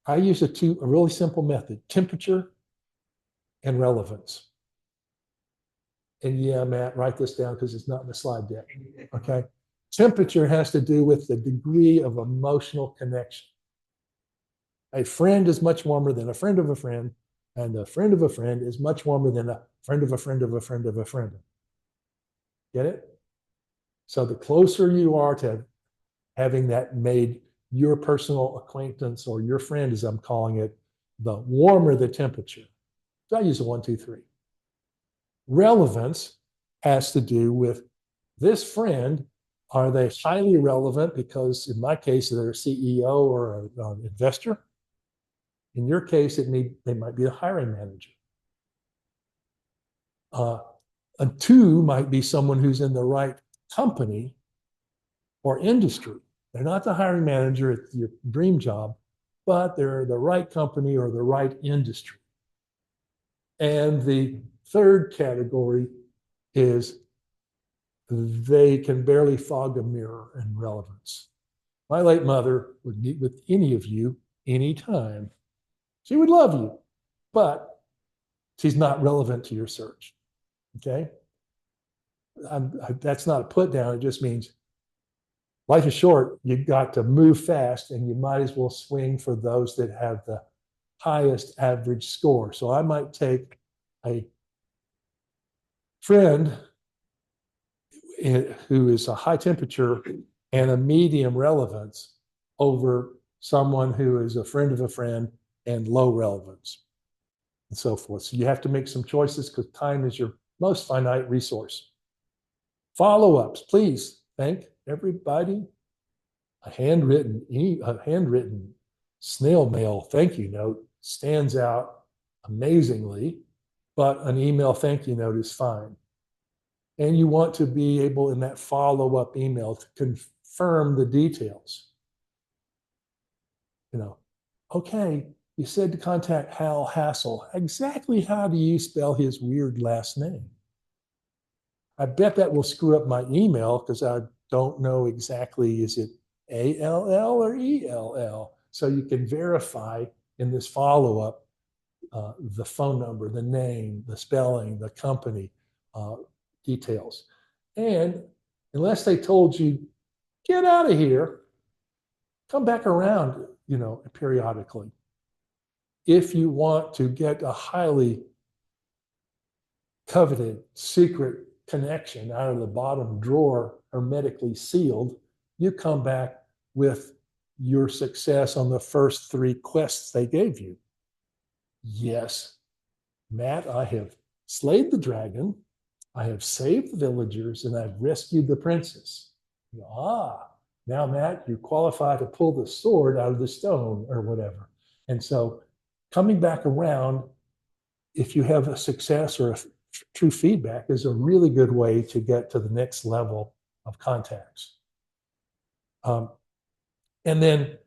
I use a really simple method: temperature and relevance. And yeah, Matt, write this down because it's not in the slide deck. Okay. Temperature has to do with the degree of emotional connection. A friend is much warmer than a friend of a friend, and a friend of a friend is much warmer than a friend of a friend of a friend of a friend. Get it? So the closer you are to having that made your personal acquaintance or your friend, as I'm calling it, the warmer the temperature. So I use a 1, 2, 3. Relevance has to do with this friend. Are they highly relevant because, in my case, they're a CEO or an investor? In your case, they might be a hiring manager. A 2 might be someone who's in the right company or industry. They're not the hiring manager at your dream job, but they're the right company or the right industry. And the third category is they can barely fog a mirror in relevance. My late mother would meet with any of you anytime. She would love you, but she's not relevant to your search. Okay? That's not a put down. It just means life is short. You've got to move fast, and you might as well swing for those that have the highest average score. So I might take a friend who is a high temperature and a medium relevance over someone who is a friend of a friend and low relevance, and so forth. So you have to make some choices because time is your most finite resource. Follow-ups, please thank everybody. A handwritten snail mail thank you note stands out amazingly, but an email thank you note is fine. And you want to be able in that follow-up email to confirm the details. Okay, you said to contact Hal Hassall. Exactly how do you spell his weird last name? I bet that will screw up my email because I don't know exactly, is it ALL or ELL? So you can verify in this follow-up the phone number, the name, the spelling, the company details. And unless they told you, get out of here, come back around, periodically. If you want to get a highly coveted secret connection out of the bottom drawer, hermetically sealed, you come back with your success on the first 3 quests they gave you. Yes, Matt, I have slayed the dragon, I have saved the villagers, and I've rescued the princess. Now, Matt, you qualify to pull the sword out of the stone or whatever. And so coming back around, if you have a success or a true feedback, is a really good way to get to the next level of contacts. And then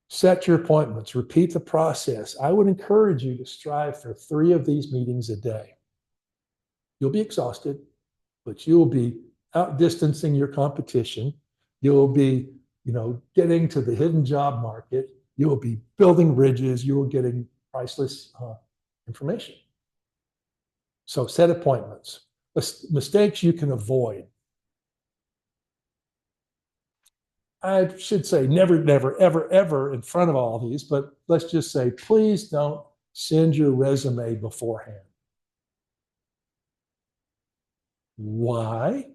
set your appointments, repeat the process. I would encourage you to strive for 3 of these meetings a day. You'll be exhausted, but you'll be outdistancing your competition. You'll be, getting to the hidden job market. You will be building bridges. You will be getting priceless information. So set appointments. Mistakes you can avoid. I should say never, never, ever, ever in front of all these, but let's just say, please don't send your resume beforehand. Why?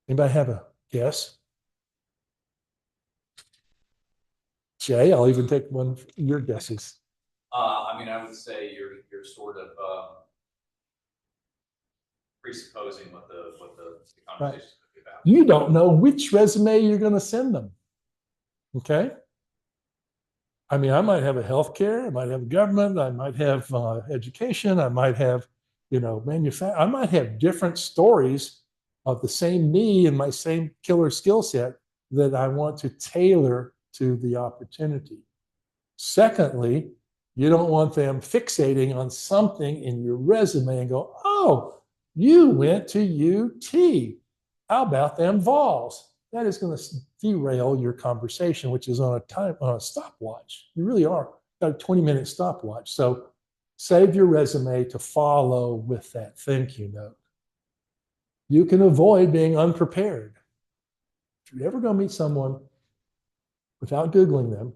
Anybody have a guess? Jay, I'll even take one of your guesses. I would say you're sort of presupposing what the conversation is going to be about. You don't know which resume you're going to send them. Okay. I might have a healthcare, I might have government, I might have education, I might have, manufacturing. I might have different stories of the same me and my same killer skill set that I want to tailor to the opportunity. Secondly, you don't want them fixating on something in your resume and go, oh, you went to UT. How about them Vols? That is going to derail your conversation, which is on a stopwatch. You really are. Got a 20-minute stopwatch. So save your resume to follow with that thank you note. You can avoid being unprepared. If you're ever going to meet someone without Googling them,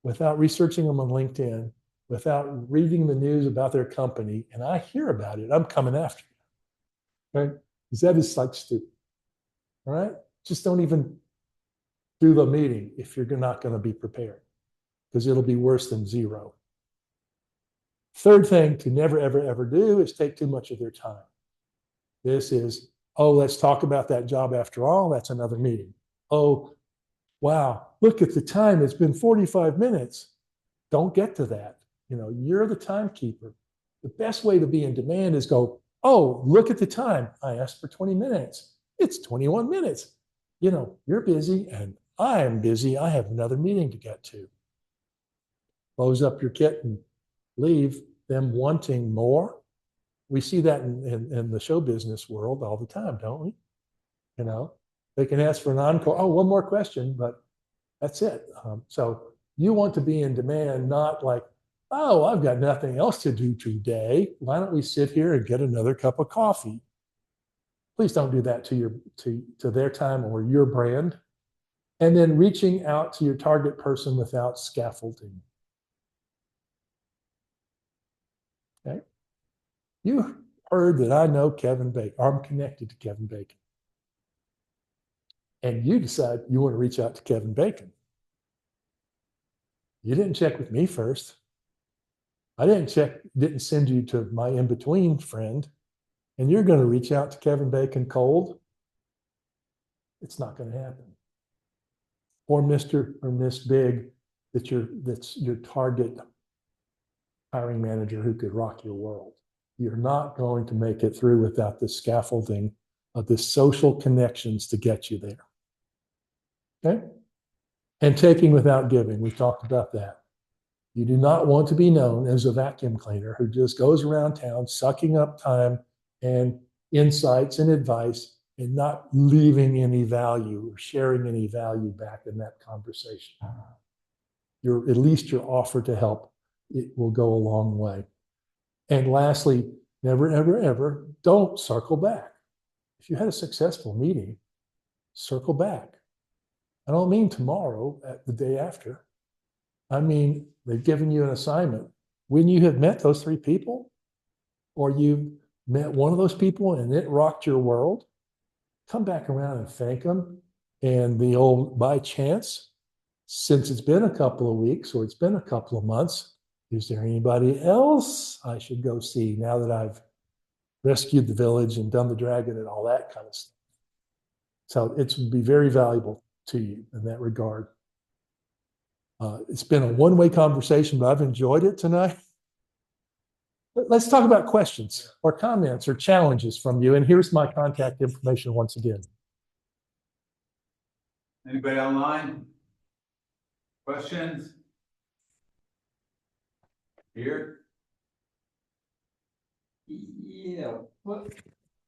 without researching them on LinkedIn, without reading the news about their company, and I hear about it, I'm coming after you. Right? Because that is like stupid. All right? Just don't even do the meeting if you're not going to be prepared, because it'll be worse than 0. Third thing to never, ever, ever do is take too much of their time. This is, oh, let's talk about that job after all. That's another meeting. Oh, wow, look at the time. It's been 45 minutes. Don't get to that. You're the timekeeper. The best way to be in demand is go, oh, look at the time. I asked for 20 minutes. It's 21 minutes. You're busy and I am busy. I have another meeting to get to. Close up your kit and leave them wanting more. We see that in the show business world all the time, don't we? They can ask for an encore. Oh, one more question, but that's it. So you want to be in demand, not like, oh, I've got nothing else to do today. Why don't we sit here and get another cup of coffee? Please don't do that to their time or your brand. And then reaching out to your target person without scaffolding. Okay. You heard that I know Kevin Bacon. I'm connected to Kevin Bacon. And you decide you want to reach out to Kevin Bacon. You didn't check with me first. I didn't send you to my in-between friend. And you're going to reach out to Kevin Bacon cold. It's not going to happen. Or Mr. or Miss Big, that's your target hiring manager who could rock your world. you're not going to make it through without the scaffolding of the social connections to get you there. Okay? And taking without giving. We talked about that. You do not want to be known as a vacuum cleaner who just goes around town sucking up time and insights and advice and not leaving any value or sharing any value back in that conversation. At least your offer to help, it will go a long way. And lastly, never, ever, ever don't circle back. If you had a successful meeting, circle back. I don't mean tomorrow, at the day after. I mean, they've given you an assignment. When you have met those three people, or you met one of those people and it rocked your world, come back around and thank them. And the old by chance, since it's been a couple of weeks or it's been a couple of months, is there anybody else I should go see now that I've rescued the village and done the dragon and all that kind of stuff? So it would be very valuable to you in that regard. It's been a one-way conversation, but I've enjoyed it tonight. Let's talk about questions or comments or challenges from you. And here's my contact information once again. Anybody online? Questions? Here? Yeah, what,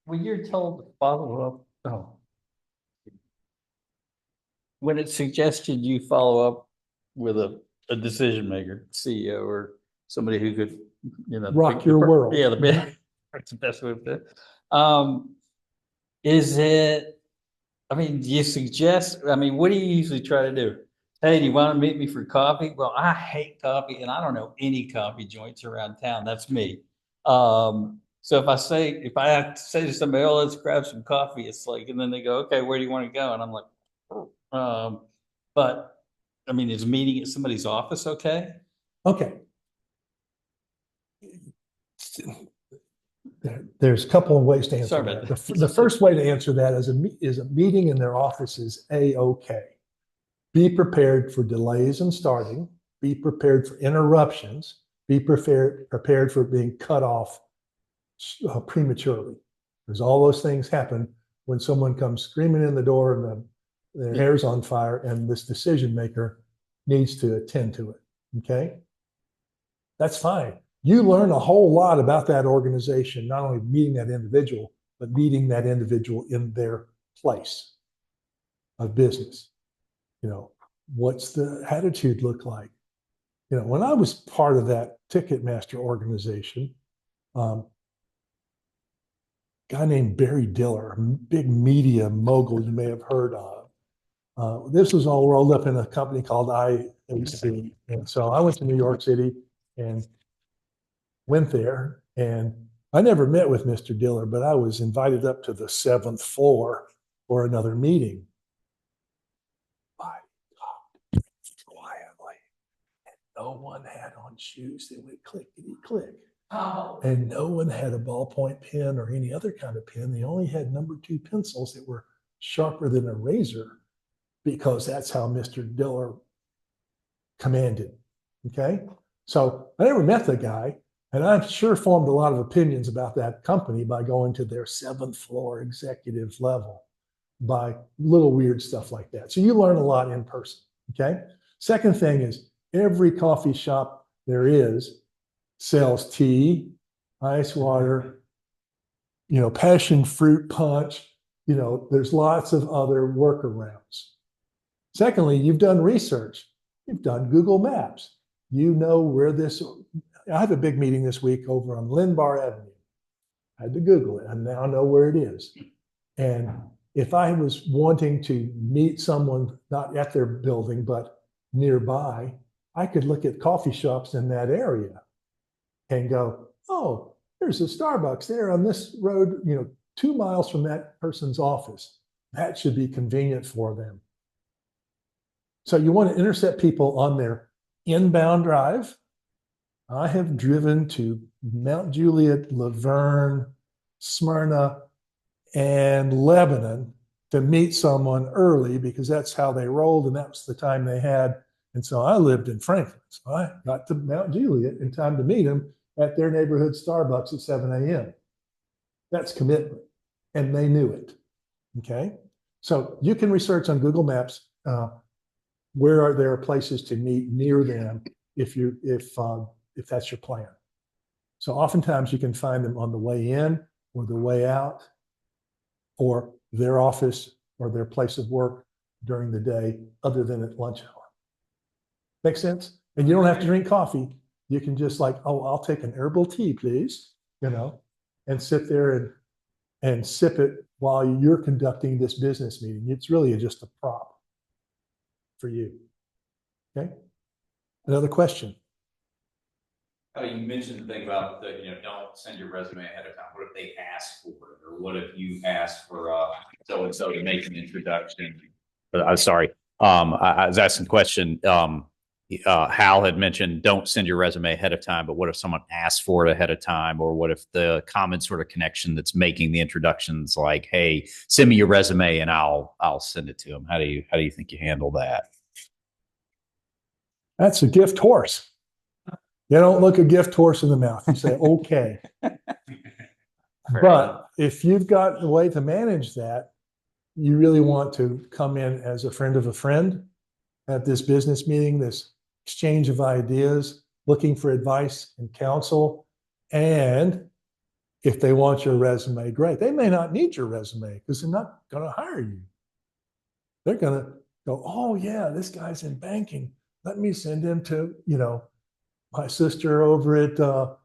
when you're told to follow up, when it's suggested you follow up with a decision maker, CEO or somebody who could, Rock your world. Yeah, that's the best way to put it. Is it, do you suggest, what do you usually try to do? Hey, do you want to meet me for coffee? Well, I hate coffee and I don't know any coffee joints around town. That's me. So if I have to say to somebody, oh, let's grab some coffee, it's like, and then they go, okay, where do you want to go? And I'm like, but is meeting at somebody's office okay? Okay. There's a couple of ways to answer Sorry that. about that. The first way to answer that is a meeting in their office is A-okay. Be prepared for delays in starting. Be prepared for interruptions. Be prepared for being cut off prematurely. Because all those things happen when someone comes screaming in the door and their hair's on fire and this decision maker needs to attend to it. Okay? That's fine. You learn a whole lot about that organization, not only meeting that individual, but meeting that individual in their place of business. What's the attitude look like? When I was part of that Ticketmaster organization, a guy named Barry Diller, big media mogul you may have heard of. This was all rolled up in a company called IAC. And so I went to New York City and went there, and I never met with Mr. Diller, but I was invited up to the 7th floor for another meeting. I talked quietly, and no one had on shoes that went clickety click. Oh. And no one had a ballpoint pen or any other kind of pen. They only had number 2 pencils that were sharper than a razor, because that's how Mr. Diller commanded. Okay? So I never met the guy, and I'm sure formed a lot of opinions about that company by going to their 7th floor executive level, by little weird stuff like that. So you learn a lot in person. Okay? Second thing is, every coffee shop there is sells tea, ice water, passion fruit punch. There's lots of other workarounds. Secondly, you've done research. You've done Google Maps. You know where I have a big meeting this week over on Linbar Avenue. I had to Google it. I now know where it is. And if I was wanting to meet someone, not at their building, but nearby, I could look at coffee shops in that area and go, oh, there's a Starbucks there on this road, 2 miles from that person's office. That should be convenient for them. So you want to intercept people on their inbound drive. I have driven to Mount Juliet, Laverne, Smyrna, and Lebanon to meet someone early, because that's how they rolled and that was the time they had. And so I lived in Franklin. So I got to Mount Juliet in time to meet him at their neighborhood Starbucks at 7 a.m. That's commitment. And they knew it. Okay. So you can research on Google Maps where are there places to meet near them if that's your plan. So oftentimes you can find them on the way in or the way out, or their office or their place of work during the day, other than at lunch hour. Make sense? And you don't have to drink coffee. You can just like, oh, I'll take an herbal tea, please, and sit there and sip it while you're conducting this business meeting. It's really just a prop for you. Okay. Another question. You mentioned the thing about don't send your resume ahead of time. What if they ask for it, or what if you ask for so and so to make an introduction? Sorry, I was asking a question. Hal had mentioned don't send your resume ahead of time, but what if someone asks for it ahead of time, or what if the common sort of connection that's making the introductions like, hey, send me your resume and I'll send it to them. How do you think you handle that? That's a gift horse. You don't look a gift horse in the mouth. You say, okay. But if you've got a way to manage that, you really want to come in as a friend of a friend at this business meeting, this exchange of ideas, looking for advice and counsel. And if they want your resume, great. They may not need your resume because they're not going to hire you. They're going to go, oh, yeah, this guy's in banking. Let me send him to, my sister over at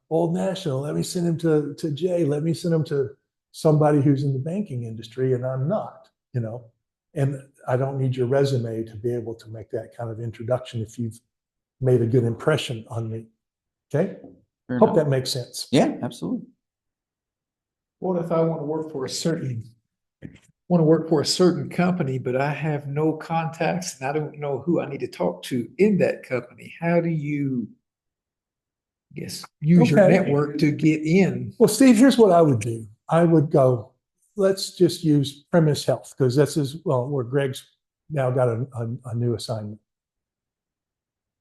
Old National. Let me send him to Jay. Let me send him to somebody who's in the banking industry, and I'm not, and I don't need your resume to be able to make that kind of introduction if you've made a good impression on me. Okay. Hope that makes sense. Yeah, absolutely. What if I want to work for a certain company, but I have no contacts and I don't know who I need to talk to in that company? How do you, use your network to get in? Well, Steve, here's what I would do. I would go, let's just use Premise Health, because this is, where Greg's now got a new assignment.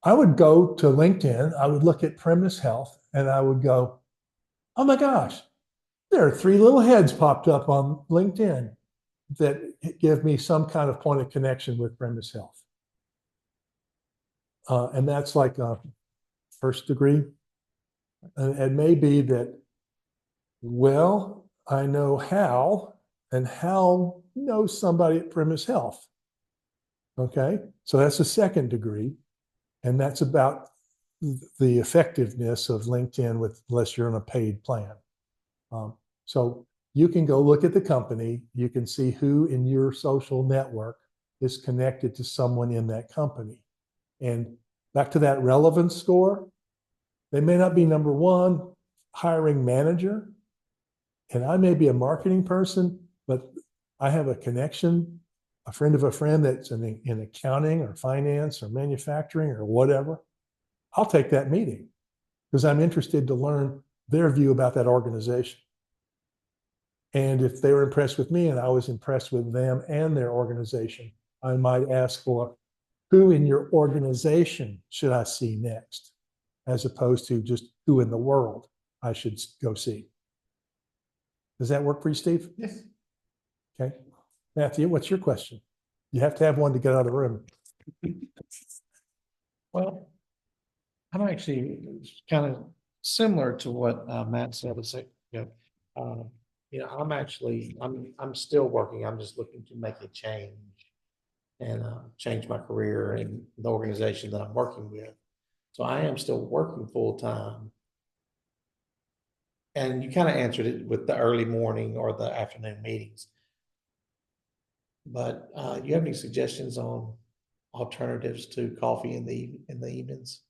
I would go to LinkedIn, I would look at Premise Health, and I would go, oh my gosh, there are 3 little heads popped up on LinkedIn that give me some kind of point of connection with Premise Health. And that's like a first degree. And it may be that, well, I know Hal, and Hal knows somebody at Premise Health. Okay, so that's a second degree. And that's about the effectiveness of LinkedIn unless you're on a paid plan. So you can go look at the company. You can see who in your social network is connected to someone in that company. And back to that relevance score, they may not be number one hiring manager, and I may be a marketing person, but I have a connection, a friend of a friend that's in accounting or finance or manufacturing or whatever. I'll take that meeting because I'm interested to learn their view about that organization. And if they were impressed with me and I was impressed with them and their organization, I might ask for, who in your organization should I see next, as opposed to just who in the world I should go see. Does that work for you, Steve? Yes. Okay. Matthew, what's your question? You have to have one to get out of the room. Well, I'm actually kind of similar to what Matt said. I'm still working. I'm just looking to make a change and change my career in the organization that I'm working with. So I am still working full time. And you kind of answered it with the early morning or the afternoon meetings. But you have any suggestions on alternatives to coffee in the evenings?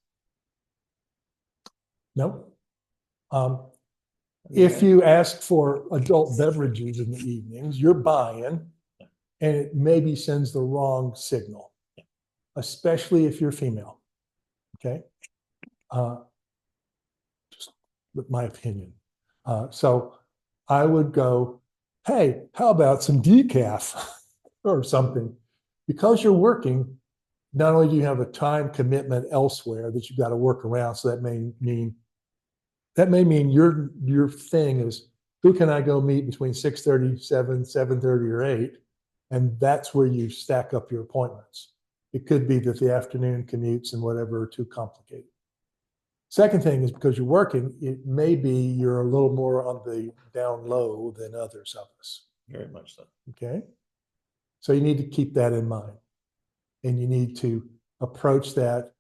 Nope. If you ask for adult beverages in the evenings, you're buying, and it maybe sends the wrong signal, especially if you're female. Okay. Just with my opinion. So I would go, hey, how about some decaf or something? Because you're working, not only do you have a time commitment elsewhere that you've got to work around, so that may mean that may mean your thing is, who can I go meet between 6:30, 7:30, or 8? And that's where you stack up your appointments. It could be that the afternoon commutes and whatever are too complicated. Second thing is, because you're working, it may be you're a little more on the down low than others of us. Very much so. Okay. So you need to keep that in mind. And you need to approach that.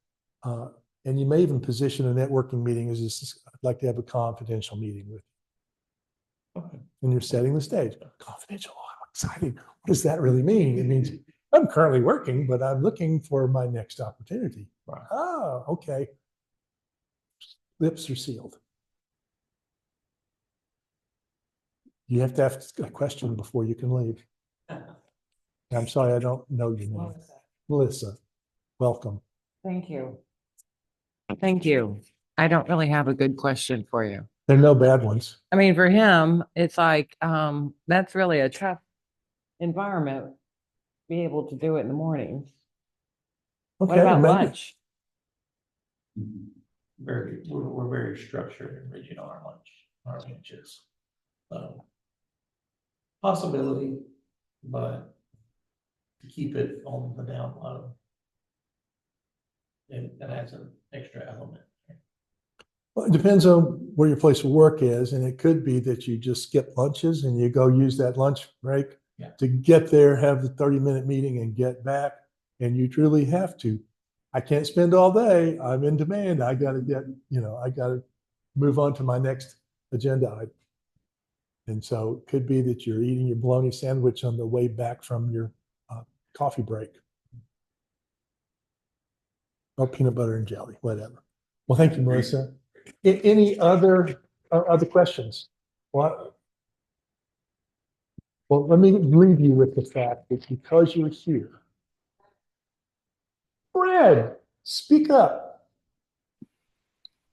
And you may even position a networking meeting as this, I'd like to have a confidential meeting with you. Okay. And you're setting the stage. Confidential. Oh, I'm excited. What does that really mean? It means I'm currently working, but I'm looking for my next opportunity. Right. Oh, okay. Lips are sealed. You have to ask a question before you can leave. I'm sorry, I don't know your name. Melissa, welcome. Thank you. Thank you. I don't really have a good question for you. There are no bad ones. I mean, for him, it's like, that's really a tough environment. Be able to do it in the morning. What Okay, about maybe- lunch? We're very structured and rigid on our lunches. Possibility, but to keep it on the down low. And that adds an extra element. Well, it depends on where your place of work is, and it could be that you just skip lunches and you go use that lunch break to get there, have the 30-minute meeting and get back. And you truly have to. I can't spend all day. I'm in demand. I got to move on to my next agenda item. And so it could be that you're eating your bologna sandwich on the way back from your coffee break. Or peanut butter and jelly, whatever. Well, thank you, Melissa. Any other questions? Well, let me leave you with the fact that because you're here, Fred, speak up.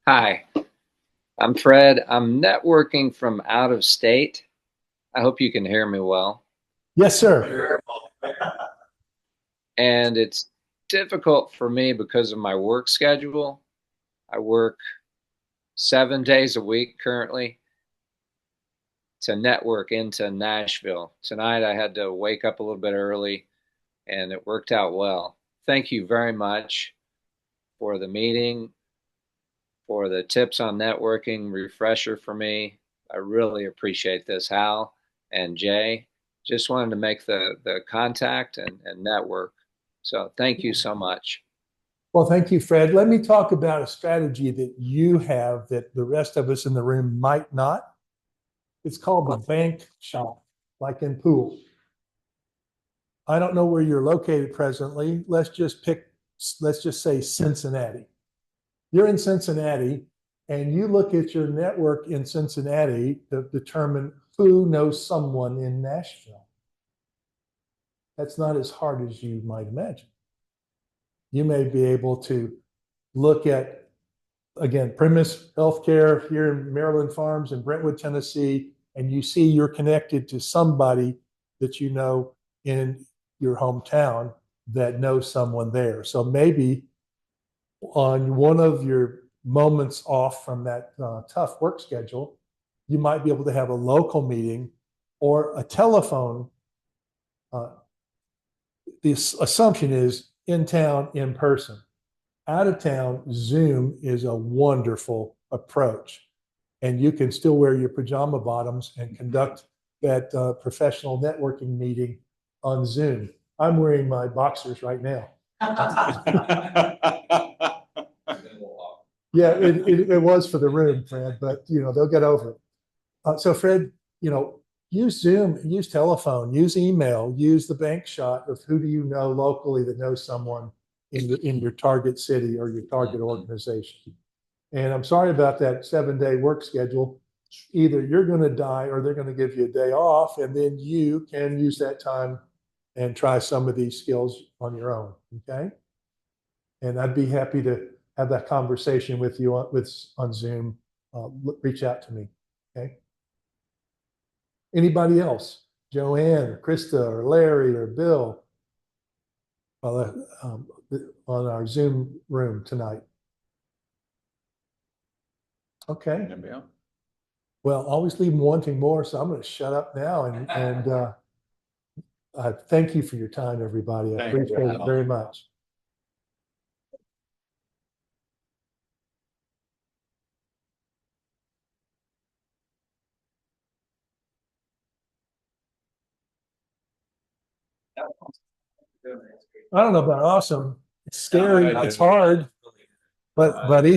Hi, I'm Fred. I'm networking from out of state. I hope you can hear me well. Yes, sir. And it's difficult for me because of my work schedule. I work 7 days a week currently to network into Nashville. Tonight I had to wake up a little bit early and it worked out well. Thank you very much for the meeting, for the tips on networking, refresher for me. I really appreciate this, Hal and Jay. Just wanted to make the contact and network. So thank you so much. Well, thank you, Fred. Let me talk about a strategy that you have that the rest of us in the room might not. It's called the bank shop, like in pool. I don't know where you're located presently. Let's just say Cincinnati. You're in Cincinnati and you look at your network in Cincinnati to determine who knows someone in Nashville. That's not as hard as you might imagine. You may be able to look at, again, Primus Healthcare here in Maryland Farms in Brentwood, Tennessee, and you see you're connected to somebody that you know in your hometown that knows someone there. So maybe on one of your moments off from that tough work schedule, you might be able to have a local meeting or a telephone. The assumption is in town, in person. Out of town, Zoom is a wonderful approach. And you can still wear your pajama bottoms and conduct that professional networking meeting on Zoom. I'm wearing my boxers right now. Yeah, it was for the room, Fred, but they'll get over it. So Fred, use Zoom, use telephone, use email, use the bank shot of who do you know locally that knows someone in your target city or your target organization. And I'm sorry about that 7-day work schedule. Either you're going to die or they're going to give you a day off, and then you can use that time and try some of these skills on your own. Okay. And I'd be happy to have that conversation with you on Zoom. Reach out to me. Okay. Anybody else? Joanne or Krista or Larry or Bill on our Zoom room tonight? Okay. Yeah. Well, always leave them wanting more, so I'm going to shut up now and thank you for your time, everybody. I Thank you. appreciate it very much. I don't know about awesome. It's scary. It's hard, but each